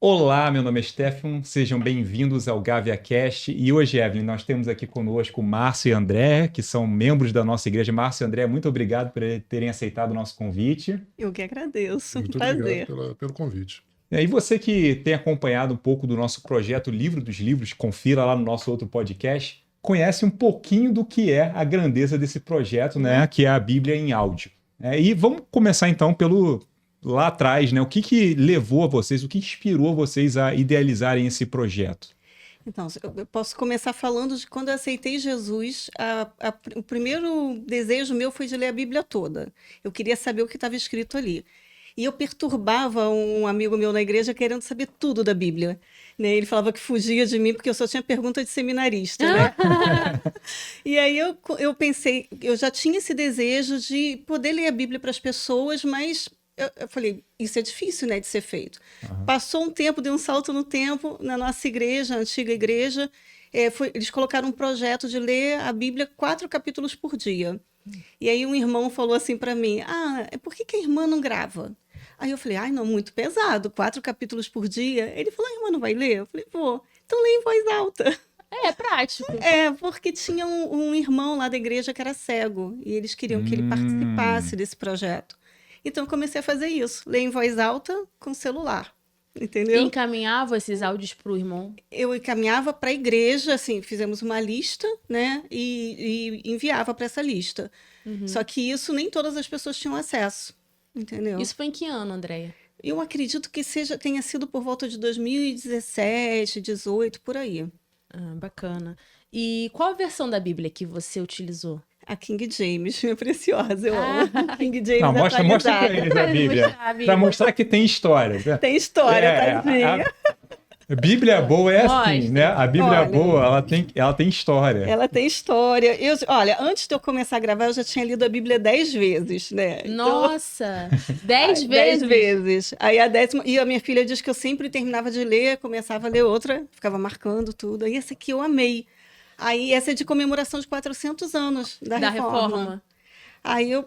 Olá, meu nome é Stefan, sejam bem-vindos ao GaviaCast e hoje, Evelyn, nós temos aqui conosco o Márcio e André, que são membros da nossa igreja. Márcio e André, muito obrigado por terem aceitado o nosso convite. Eu que agradeço, um Muito obrigado prazer. pelo convite. E você que tem acompanhado um pouco do nosso projeto Livro dos Livros, confira lá no nosso outro podcast, conhece um pouquinho do que é a grandeza desse projeto, né, que é a Bíblia em áudio. E vamos começar então pelo lá atrás, né? O que levou a vocês, o que inspirou vocês a idealizarem esse projeto? Então, eu posso começar falando de quando eu aceitei Jesus. O primeiro desejo meu foi de ler a Bíblia toda. Eu queria saber o que estava escrito ali. E eu perturbava um amigo meu na igreja querendo saber tudo da Bíblia, né? Ele falava que fugia de mim porque eu só tinha pergunta de seminarista, né? E aí eu pensei, eu já tinha esse desejo de poder ler a Bíblia para as pessoas, mas eu falei, isso é difícil, né, de ser feito. Passou um tempo, deu um salto no tempo, na nossa igreja, a antiga igreja, eles colocaram um projeto de ler a Bíblia 4 capítulos por dia. E aí um irmão falou assim para mim, por que a irmã não grava? Aí eu falei, não, muito pesado, 4 capítulos por dia. Ele falou, a irmã não vai ler? Eu falei, vou. Então lê em voz alta. É prático. Porque tinha um irmão lá da igreja que era cego, e eles queriam que ele participasse desse projeto. Então eu comecei a fazer isso, ler em voz alta com celular, entendeu? E encaminhava esses áudios para o irmão? Eu encaminhava para a igreja, assim, fizemos uma lista, né, e enviava para essa lista. Só que isso nem todas as pessoas tinham acesso, entendeu? Isso foi em que ano, Andréia? Eu acredito que tenha sido por volta de 2017, 2018, por aí. Bacana. E qual a versão da Bíblia que você utilizou? A King James, minha preciosa, eu amo. King James Não, mostra para eles a Bíblia, para mostrar que tem história. Né? Tem história, tadinha. A Bíblia boa é assim, né? A Bíblia boa, ela tem história. Ela tem história. Olha, antes de eu começar a gravar, eu já tinha lido a Bíblia 10 vezes, né? Nossa! 10 vezes? 10 vezes. Aí a 10ª... E a minha filha diz que eu sempre terminava de ler, começava a ler outra, ficava marcando tudo. Aí essa aqui eu amei. Aí essa é de comemoração de 400 anos da Reforma. Aí eu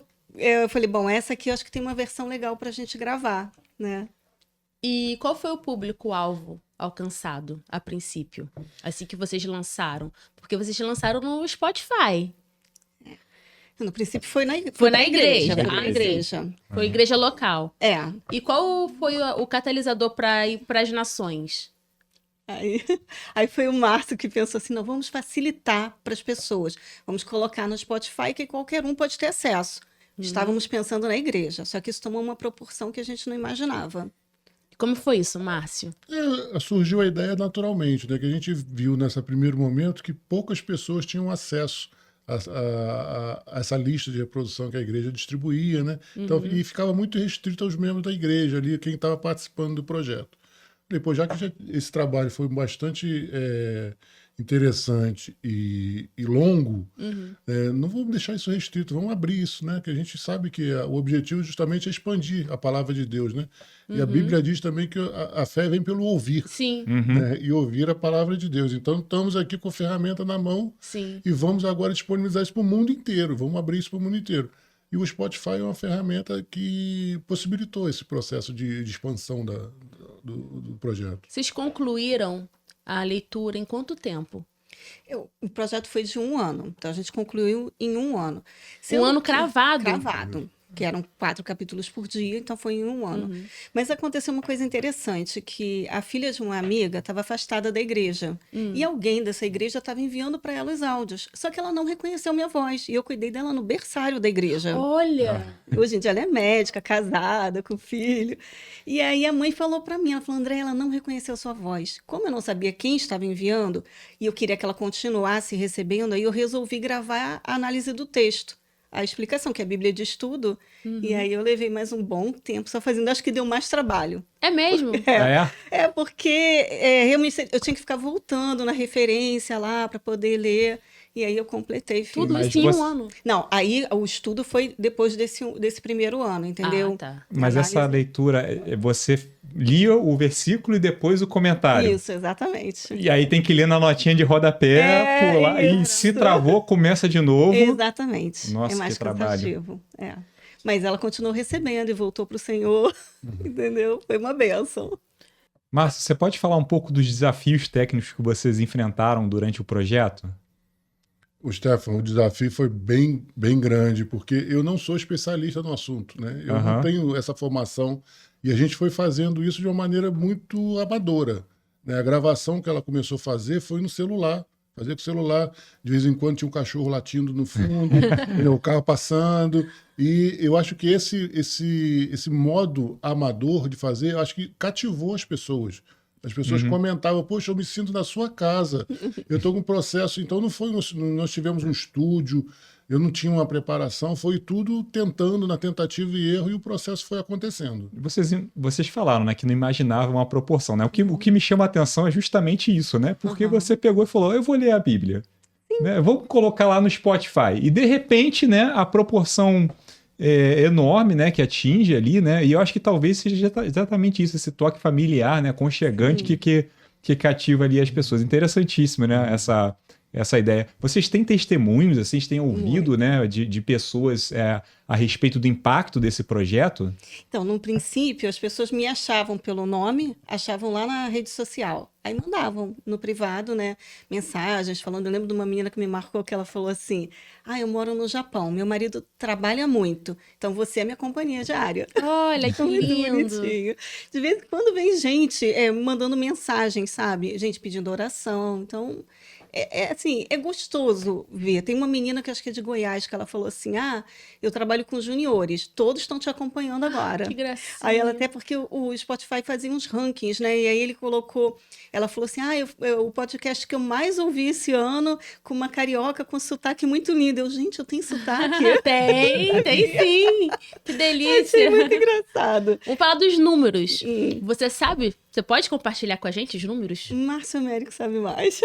falei, bom, essa aqui eu acho que tem uma versão legal pra gente gravar, né? E qual foi o público-alvo alcançado a princípio? Assim que vocês lançaram? Porque vocês lançaram no Spotify. No princípio foi na igreja. Foi na igreja. Foi igreja local. E qual foi o catalisador para ir para as nações? Aí foi o Márcio que pensou assim, não, vamos facilitar para as pessoas. Vamos colocar no Spotify que qualquer um pode ter acesso. Estávamos pensando na igreja, só que isso tomou uma proporção que a gente não imaginava. Como foi isso, Márcio? Surgiu a ideia naturalmente, né? Que a gente viu nesse primeiro momento que poucas pessoas tinham acesso a essa lista de reprodução que a igreja distribuía, né? Então, e ficava muito restrito aos membros da igreja ali, quem estava participando do projeto. Depois, já que esse trabalho foi bastante interessante e longo, não vamos deixar isso restrito, vamos abrir isso, né? Que a gente sabe que o objetivo justamente é expandir a palavra de Deus, né? E a Bíblia diz também que a fé vem pelo ouvir. Sim. Né? E ouvir a palavra de Deus. Então, estamos aqui com a ferramenta na mão. Sim. E vamos agora disponibilizar isso para o mundo inteiro, vamos abrir isso para o mundo inteiro. E o Spotify é uma ferramenta que possibilitou esse processo de expansão do projeto. Vocês concluíram a leitura em quanto tempo? O projeto foi de 1 ano, então a gente concluiu em 1 ano. Um ano cravado? Cravado, que eram 4 capítulos por dia, então foi em 1 ano. Mas aconteceu uma coisa interessante, que a filha de uma amiga estava afastada da igreja, e alguém dessa igreja estava enviando para ela os áudios, só que ela não reconheceu minha voz, e eu cuidei dela no berçário da igreja. Olha! Hoje em dia ela é médica, casada, com filho. E aí a mãe falou para mim, ela falou, André, ela não reconheceu sua voz. Como eu não sabia quem estava enviando, e eu queria que ela continuasse recebendo, aí eu resolvi gravar a análise do texto. A explicação, que a Bíblia diz tudo. E aí eu levei mais um bom tempo só fazendo, acho que deu mais trabalho. É mesmo? Porque realmente eu tinha que ficar voltando na referência lá para poder ler. E aí eu completei. Tudo isso em 1 ano? Não, aí o estudo foi depois desse primeiro ano, entendeu? Tá. Mas essa leitura, você lia o versículo e depois o comentário. Isso, exatamente. E aí tem que ler na notinha de rodapé, pular, e se travou, começa de novo. Exatamente. Nossa, é mais que trabalho. cansativo. Mas ela continuou recebendo e voltou para o Senhor, entendeu? Foi uma bênção. Márcio, você pode falar um pouco dos desafios técnicos que vocês enfrentaram durante o projeto? O Stefan, o desafio foi bem grande, porque eu não sou especialista no assunto, né? Eu não tenho essa formação e a gente foi fazendo isso de uma maneira muito amadora, né? A gravação que ela começou a fazer foi no celular. Fazia com o celular, de vez em quando tinha um cachorro latindo no fundo, o carro passando. E eu acho que esse modo amador de fazer, eu acho que cativou as pessoas. As pessoas comentavam, poxa, eu me sinto na sua casa. Eu estou com um processo. Então, não foi nós tivemos um estúdio, eu não tinha uma preparação, foi tudo tentando, na tentativa e erro, e o processo foi acontecendo. Vocês falaram, né, que não imaginavam a proporção, né? O que me chama a atenção é justamente isso, né? Porque você pegou e falou, eu vou ler a Bíblia. Né? Vamos colocar lá no Spotify. E, de repente, né, a proporção enorme, né, que atinge ali, né? E eu acho que talvez seja exatamente isso, esse toque familiar, né, aconchegante que cativa ali as pessoas. Interessantíssimo, né, essa ideia. Vocês têm testemunhos, assim, vocês têm ouvido, né, de pessoas a respeito do impacto desse projeto? Então, no princípio, as pessoas me achavam pelo nome, achavam lá na rede social. Aí mandavam no privado, né, mensagens falando. Eu lembro de uma menina que me marcou que ela falou assim: eu moro no Japão, meu marido trabalha muito, então você é minha companhia diária. Olha, que Muito lindo. bonitinho. De vez em quando vem gente mandando mensagem, sabe? Gente pedindo oração. Então, assim, é gostoso ver. Tem uma menina que acho que é de Goiás, que ela falou assim: eu trabalho com juniores, todos estão te acompanhando agora. Que gracinha. Aí ela, até porque o Spotify fazia uns rankings, né? E aí ele colocou, ela falou assim: o podcast que eu mais ouvi esse ano, com uma carioca com sotaque muito lindo. Gente, eu tenho sotaque. Tem sim. Que delícia. Achei muito engraçado. Vamos falar dos números. Você sabe? Você pode compartilhar com a gente os números? Márcio Américo sabe mais.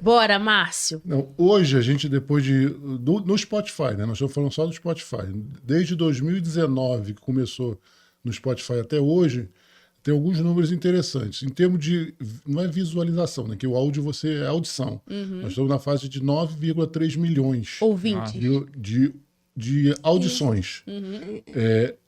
Bora, Márcio. Não, hoje a gente, depois no Spotify, né? Nós estamos falando só do Spotify. Desde 2019, que começou no Spotify até hoje, tem alguns números interessantes. Em termos de, não é visualização, né? Que o áudio é audição. Nós estamos na fase de 9,3 milhões Ouvintes. de audições.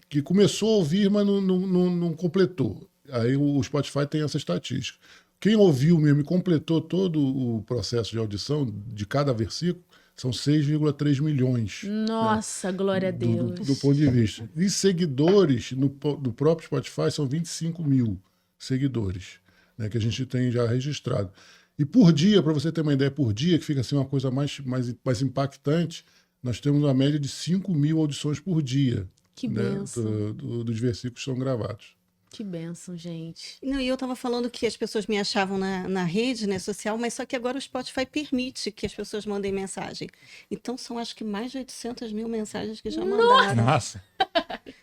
Que começou a ouvir, mas não completou. Aí o Spotify tem essa estatística. Quem ouviu mesmo e completou todo o processo de audição de cada versículo são 6,3 milhões. Nossa, glória a Deus. Do ponto de vista. E seguidores do próprio Spotify são 25 mil seguidores, né, que a gente tem já registrado. E por dia, para você ter uma ideia, por dia, que fica assim uma coisa mais impactante, nós temos uma média de 5 mil audições por dia. Que né, bênção. dos versículos que são gravados. Que bênção, gente. Não, e eu estava falando que as pessoas me achavam na rede, né, social, mas só que agora o Spotify permite que as pessoas mandem mensagem. Então são acho que mais de 800 mil mensagens que já mandaram. Nossa!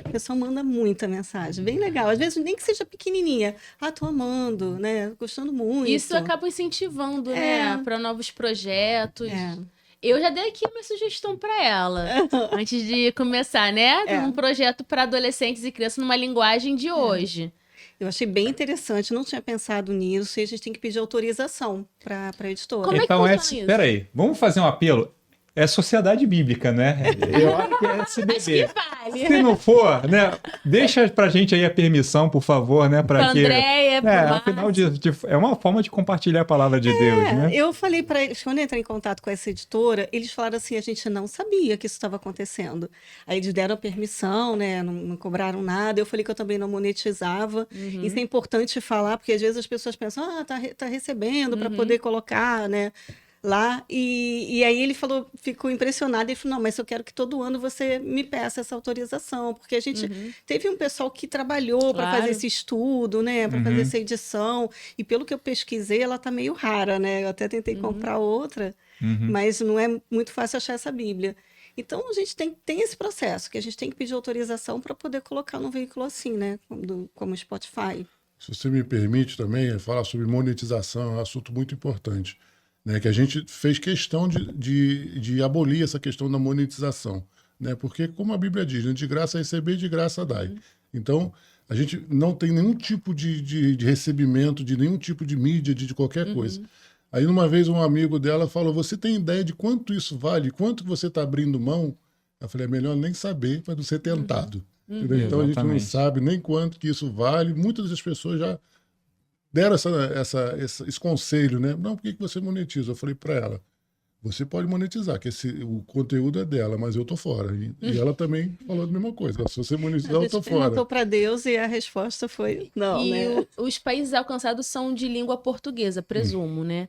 O pessoal manda muita mensagem, bem legal. Às vezes nem que seja pequenininha. Tô amando, né, gostando muito. Isso acaba incentivando, né, para novos projetos. É. Eu já dei aqui uma sugestão para ela, antes de começar, né? Um projeto para adolescentes e crianças numa linguagem de hoje. Eu achei bem interessante, não tinha pensado nisso, e a gente tem que pedir autorização para a editora. Como é que Então, funciona isso? peraí, vamos fazer um apelo? É sociedade bíblica, né? Eu acho que é SBB. Acho que vale. Se não for, né? Deixa pra gente aí a permissão, por favor, né? Pra que, Andréia, pro afinal é uma forma de compartilhar a palavra de Deus, né? Eu falei para eles, quando eu entrei em contato com essa editora, eles falaram assim, a gente não sabia que isso estava acontecendo. Aí eles deram a permissão, né? Não cobraram nada. Eu falei que eu também não monetizava. Isso é importante falar, porque às vezes as pessoas pensam, tá recebendo para poder colocar, né? Lá, e aí ele falou, ficou impressionado, ele falou, não, mas eu quero que todo ano você me peça essa autorização, porque a gente teve um pessoal que trabalhou para fazer esse estudo, né, para fazer essa edição, e pelo que eu pesquisei, ela tá meio rara, né, eu até tentei comprar outra, mas não é muito fácil achar essa Bíblia. Então, a gente tem esse processo, que a gente tem que pedir autorização para poder colocar num veículo assim, né, como o Spotify. Se você me permite também falar sobre monetização, é um assunto muito importante. Né, que a gente fez questão de abolir essa questão da monetização. Né, porque, como a Bíblia diz, né, de graça receber, de graça dai. Então, a gente não tem nenhum tipo de recebimento, de nenhum tipo de mídia, de qualquer coisa. Aí, uma vez, um amigo dela falou, você tem ideia de quanto isso vale? Quanto você está abrindo mão? Eu falei, é melhor nem saber para não ser tentado. Então, a gente não sabe nem quanto que isso vale. Muitas das pessoas já deram esse conselho, né? Não, por que você monetiza? Eu falei para ela, você pode monetizar, que o conteúdo é dela, mas eu tô fora. E ela também falou a mesma coisa. Se você monetizar, eu tô fora. Perguntou para Deus e a resposta foi não, E né? os países alcançados são de língua portuguesa, presumo, né?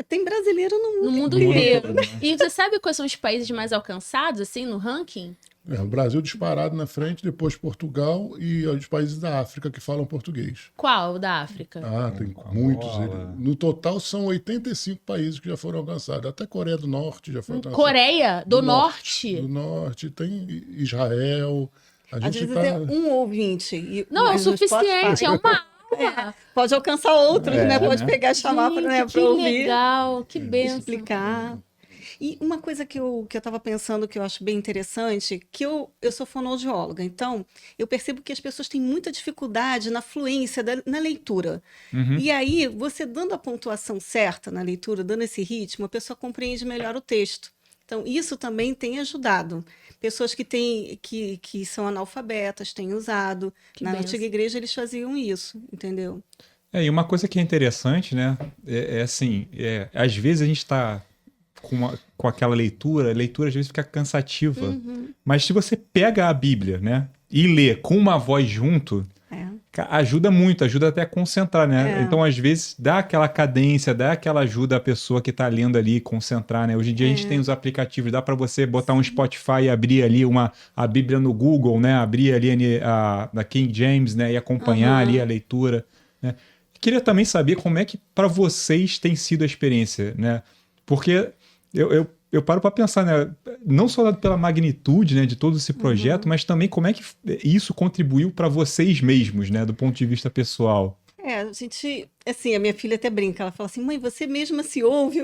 Tem brasileiro no No mundo No mundo inteiro. todo, né? E você sabe quais são os países mais alcançados, assim, no ranking? O Brasil disparado na frente, depois Portugal e os países da África que falam português. Qual da África? Ah, tem Angola. muitos. No total, são 85 países que já foram alcançados. Até Coreia do Norte já foi alcançada. Coreia do Norte. Do Norte, tem Israel. A Às gente vezes tá... é um ouvinte. Não, é o mas no suficiente, Spotify é uma aula. pode alcançar outros, É, né? Pode né? pegar e chamar Gente, para que ouvir, legal, que benção. explicar. E uma coisa que eu estava pensando que eu acho bem interessante, que eu sou fonoaudióloga, então eu percebo que as pessoas têm muita dificuldade na fluência na leitura. Uhum. E aí, você dando a pontuação certa na leitura, dando esse ritmo, a pessoa compreende melhor o texto. Então, isso também tem ajudado. Pessoas que são analfabetas têm usado. Que Na benção. antiga igreja, eles faziam isso, entendeu? E uma coisa que é interessante, né? Assim, às vezes a gente está com aquela leitura, a leitura às vezes fica cansativa. Uhum. Mas se você pega a Bíblia, né? E lê com uma voz junto, ajuda muito, ajuda até a concentrar, né? É. Então, às vezes, dá aquela cadência, dá aquela ajuda à pessoa que tá lendo ali, concentrar, né? Hoje em dia a gente tem os aplicativos, dá para você botar um Spotify e abrir ali a Bíblia no Google, né? Abrir ali na King James, né? E acompanhar ali a leitura, né? Queria também saber como é que para vocês tem sido a experiência, né? Porque eu paro para pensar, né? Não só pela magnitude, né, de todo esse projeto, mas também como é que isso contribuiu para vocês mesmos, né, do ponto de vista pessoal. A gente, assim, a minha filha até brinca, ela fala assim, mãe, você mesma se ouve?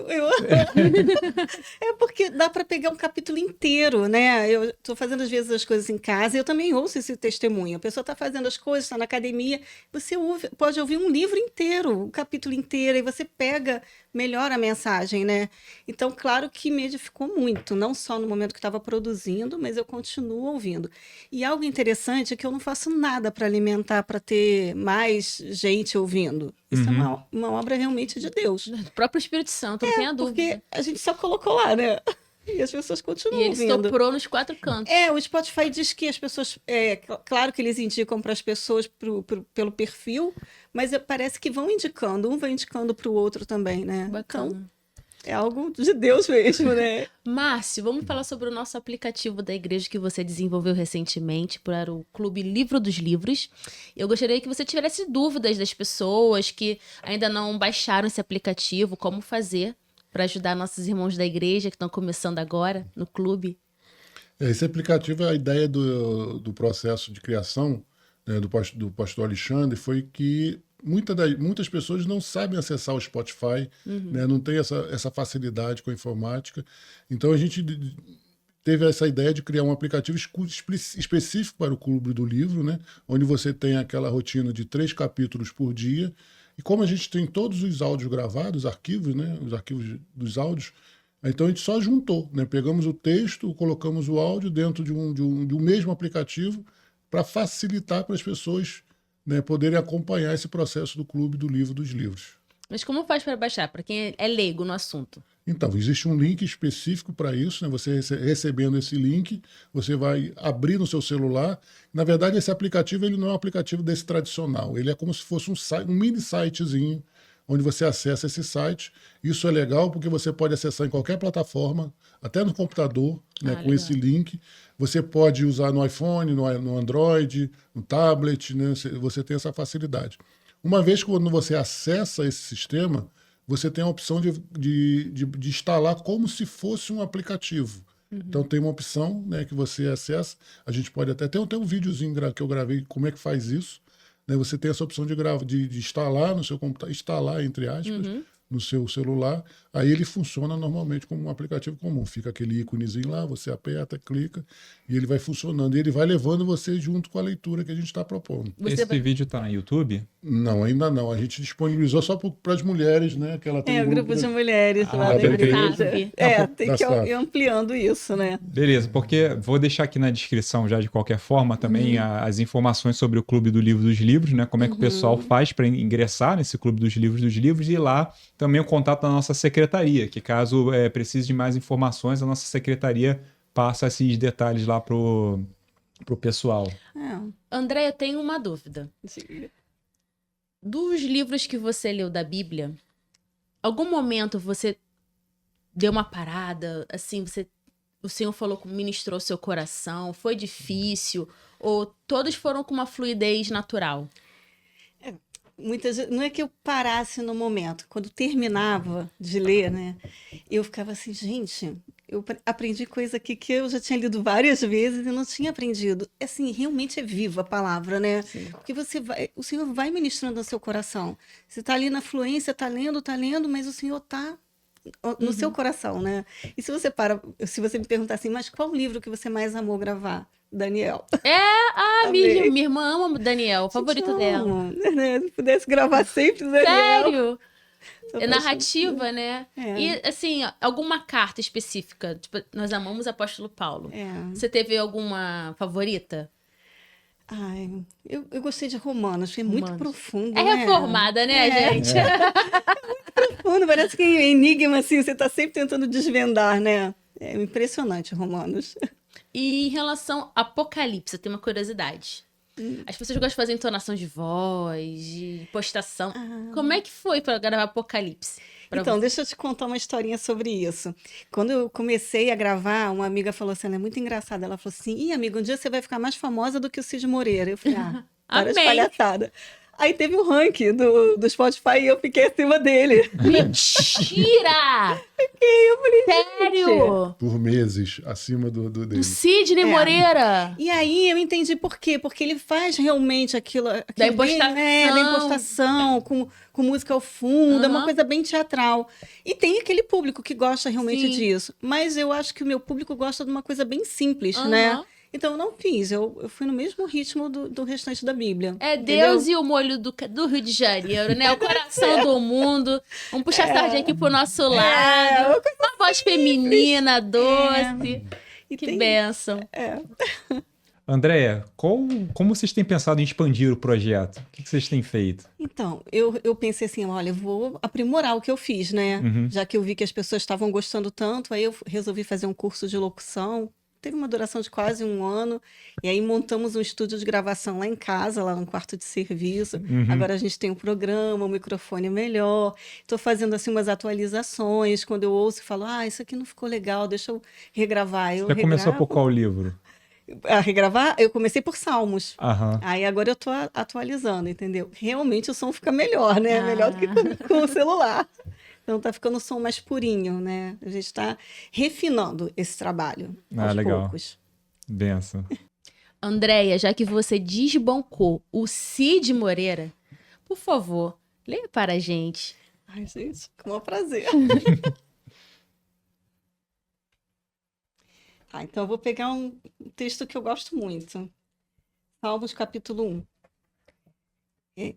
É porque dá para pegar um capítulo inteiro, né? Eu estou fazendo às vezes as coisas em casa, e eu também ouço esse testemunho. A pessoa está fazendo as coisas, está na academia, você pode ouvir um livro inteiro, um capítulo inteiro, e você pega melhor a mensagem, né? Então, claro que me edificou muito, não só no momento que estava produzindo, mas eu continuo ouvindo. E algo interessante é que eu não faço nada para alimentar, para ter mais gente ouvindo. Isso é uma obra realmente de Deus. O próprio Espírito Santo, não tenha dúvida. Porque a gente só colocou lá, né? E as pessoas continuam E ele ouvindo. soprou nos 4 cantos. O Spotify diz que as pessoas... claro que eles indicam para as pessoas pelo perfil, mas parece que vão indicando. Um vai indicando para o outro também, né? Bacana. Então, é algo de Deus mesmo, né? Márcio, vamos falar sobre o nosso aplicativo da igreja que você desenvolveu recentemente para o Clube Livro dos Livros. Eu gostaria que você tivesse dúvidas das pessoas que ainda não baixaram esse aplicativo, como fazer para ajudar nossos irmãos da igreja que estão começando agora no clube. Esse aplicativo, a ideia do processo de criação, né, do pastor Alexandre, foi que muitas pessoas não sabem acessar o Spotify, né, não tem essa facilidade com a informática. Então a gente teve essa ideia de criar um aplicativo específico para o Clube do Livro, né, onde você tem aquela rotina de 3 capítulos por dia. E como a gente tem todos os áudios gravados, arquivos, né, os arquivos dos áudios, então a gente só juntou, né, pegamos o texto, colocamos o áudio dentro de um mesmo aplicativo para facilitar para as pessoas, né, poderem acompanhar esse processo do Clube do Livro dos Livros. Mas como faz para baixar, para quem é leigo no assunto? Então, existe um link específico para isso, né? Você recebendo esse link, você vai abrir no seu celular. Na verdade, esse aplicativo ele não é um aplicativo desse tradicional, ele é como se fosse um mini sitezinho, onde você acessa esse site. Isso é legal porque você pode acessar em qualquer plataforma, até no computador, né, com legal. esse link. Você pode usar no iPhone, no Android, no tablet, né? Você tem essa facilidade. Uma vez que quando você acessa esse sistema, você tem a opção de instalar como se fosse um aplicativo. Então tem uma opção, né, que você acessa. A gente pode até ter um videozinho que eu gravei como é que faz isso. Né? Você tem essa opção de instalar no seu computador, instalar entre aspas, no seu celular, aí ele funciona normalmente como um aplicativo comum. Fica aquele íconezinho lá, você aperta, clica, e ele vai funcionando. E ele vai levando você junto com a leitura que a gente está propondo. Esse vídeo está no YouTube? Não, ainda não. A gente disponibilizou só para as mulheres, né? Que ela tem o grupo de mulheres lá da beleza. igreja. Tem que ir ampliando isso, né? Beleza, porque vou deixar aqui na descrição já de qualquer forma também as informações sobre o Clube do Livro dos Livros, né? Como é que o pessoal faz para ingressar nesse Clube dos Livros e lá também o contato da nossa secretaria, que caso precise de mais informações, a nossa secretaria passa esses detalhes lá pro pessoal. André, eu tenho uma dúvida. Sim. Dos livros que você leu da Bíblia, algum momento você deu uma parada, assim, o Senhor ministrou seu coração, foi difícil, ou todos foram com uma fluidez natural? Não é que eu parasse no momento. Quando terminava de ler, né, eu ficava assim, gente, eu aprendi coisa aqui que eu já tinha lido várias vezes e não tinha aprendido. Assim, realmente é viva a palavra, né? Sim. Porque o Senhor vai ministrando no seu coração. Você está ali na fluência, está lendo, mas o Senhor está no seu coração, né? E se você me perguntar assim, mas qual livro que você mais amou gravar? Daniel. Minha irmã ama Daniel, o favorito dela. Né? Se pudesse gravar sempre Daniel. Sério? É narrativa, né? E, assim, alguma carta específica? Tipo, nós amamos o apóstolo Paulo. Você teve alguma favorita? Ai, eu gostei de Romanos, foi muito profundo. É reformada, né, gente? Muito profundo, parece que é enigma, assim, você está sempre tentando desvendar, né? É impressionante, Romanos. E em relação a Apocalipse, eu tenho uma curiosidade. As pessoas gostam de fazer entonação de voz, de postação. Como é que foi para gravar Apocalipse? Então, deixa eu te contar uma historinha sobre isso. Quando eu comecei a gravar, uma amiga falou assim, ela é muito engraçada. Ela falou assim, amiga, um dia você vai ficar mais famosa do que o Cid Moreira. Eu falei, para de palhaçada. Aí teve um ranking do Spotify e eu fiquei acima dele. Mentira! Eu falei, sério? Por meses, acima do dele. Do Sidney Moreira. E aí eu entendi por quê. Porque ele faz realmente aquilo Da impostação. da impostação, com música ao fundo, é uma coisa bem teatral. E tem aquele público que gosta realmente disso. Mas eu acho que o meu público gosta de uma coisa bem simples, né? Então, eu não fiz. Eu fui no mesmo ritmo do restante da Bíblia. É Deus e o molho do Rio de Janeiro, né? O coração do mundo. Vamos puxar a sardinha aqui pro nosso lado. Uma voz feminina, doce. Que bênção. Andréia, como vocês têm pensado em expandir o projeto? O que vocês têm feito? Então, eu pensei assim, olha, eu vou aprimorar o que eu fiz, né? Já que eu vi que as pessoas estavam gostando tanto, aí eu resolvi fazer um curso de locução. Teve uma duração de quase 1 ano, e aí montamos um estúdio de gravação lá em casa, lá no quarto de serviço. Agora a gente tem um programa, um microfone melhor. Estou fazendo assim umas atualizações. Quando eu ouço, falo, isso aqui não ficou legal, deixa eu regravar. Você começou por qual livro? A regravar, eu comecei por Salmos. Aí agora eu estou atualizando, entendeu? Realmente o som fica melhor, né? Melhor do que com o celular. Então tá ficando um som mais purinho, né? A gente está refinando esse trabalho aos legal. poucos. Benção. Andréia, já que você desbancou o Cid Moreira, por favor, leia para a gente. Ai, gente, com o maior prazer. Então eu vou pegar um texto que eu gosto muito. Salmos capítulo 1.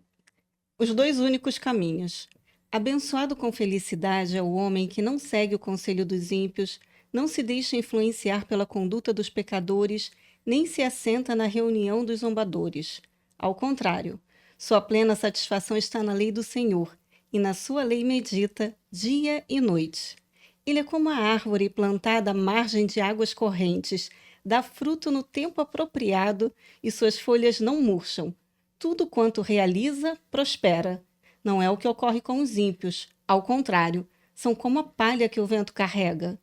Os 2 únicos caminhos. Abençoado com felicidade é o homem que não segue o conselho dos ímpios, não se deixa influenciar pela conduta dos pecadores, nem se assenta na reunião dos zombadores. Ao contrário, sua plena satisfação está na lei do Senhor, e na sua lei medita dia e noite. Ele é como a árvore plantada à margem de águas correntes, dá fruto no tempo apropriado e suas folhas não murcham. Tudo quanto realiza, prospera. Não é o que ocorre com os ímpios. Ao contrário, são como a palha que o vento carrega.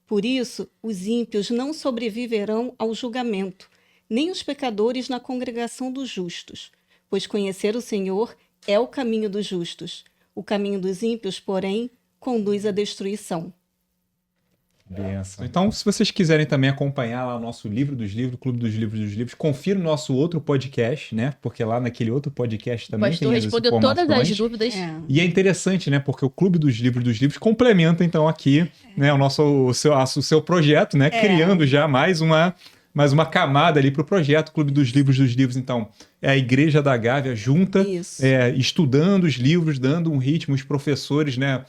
Por isso, os ímpios não sobreviverão ao julgamento, nem os pecadores na congregação dos justos. Pois conhecer o Senhor é o caminho dos justos. O caminho dos ímpios, porém, conduz à destruição. Benção. Então, se vocês quiserem também acompanhar lá o nosso Livro dos Livros, Clube dos Livros, confira o nosso outro podcast, né? Porque lá naquele outro podcast O também pastor tem as respondeu todas as informações. dúvidas. E é interessante, né? Porque o Clube dos Livros complementa, então, aqui, né, o seu projeto, né? Criando já mais uma camada ali para o projeto Clube dos Livros. Então, é a Igreja da Gávea junta, estudando os livros, dando um ritmo, os professores, né?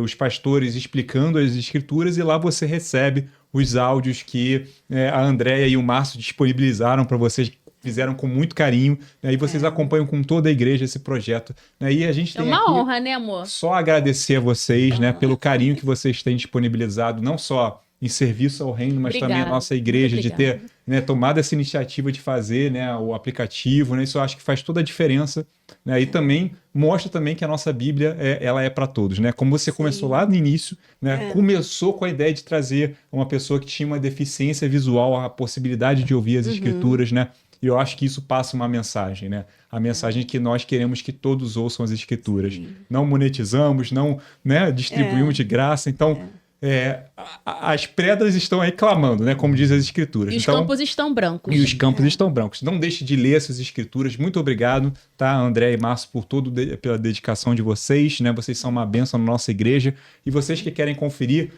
Os pastores explicando as escrituras, e lá você recebe os áudios que a Andréia e o Márcio disponibilizaram para vocês, fizeram com muito carinho, né? E vocês acompanham com toda a igreja esse projeto, né? E a gente tem uma aqui honra, né, amor? só agradecer a vocês, né, pelo carinho que vocês têm disponibilizado, não só em serviço ao reino, mas também a nossa igreja, de ter, né, tomado essa iniciativa de fazer, né, o aplicativo, né? Isso eu acho que faz toda a diferença, né? E também mostra também que a nossa Bíblia ela é para todos, né? Como você começou lá no início, né? Começou com a ideia de trazer uma pessoa que tinha uma deficiência visual, a possibilidade de ouvir as escrituras, né? E eu acho que isso passa uma mensagem, né? A mensagem que nós queremos que todos ouçam as escrituras. Não monetizamos, não, né, distribuímos de graça. Então, as pedras estão aí clamando, né? Como diz as escrituras. E os então, campos estão brancos. E os campos estão brancos. Não deixe de ler essas escrituras. Muito obrigado, tá, André e Márcio, pela dedicação de vocês, né? Vocês são uma bênção na nossa igreja. E vocês que querem conferir,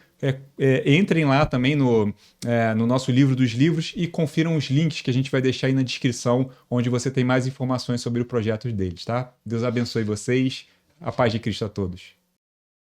entrem lá também no nosso Livro dos Livros e confiram os links que a gente vai deixar aí na descrição, onde você tem mais informações sobre o projeto deles, tá? Deus abençoe vocês. A paz de Cristo a todos.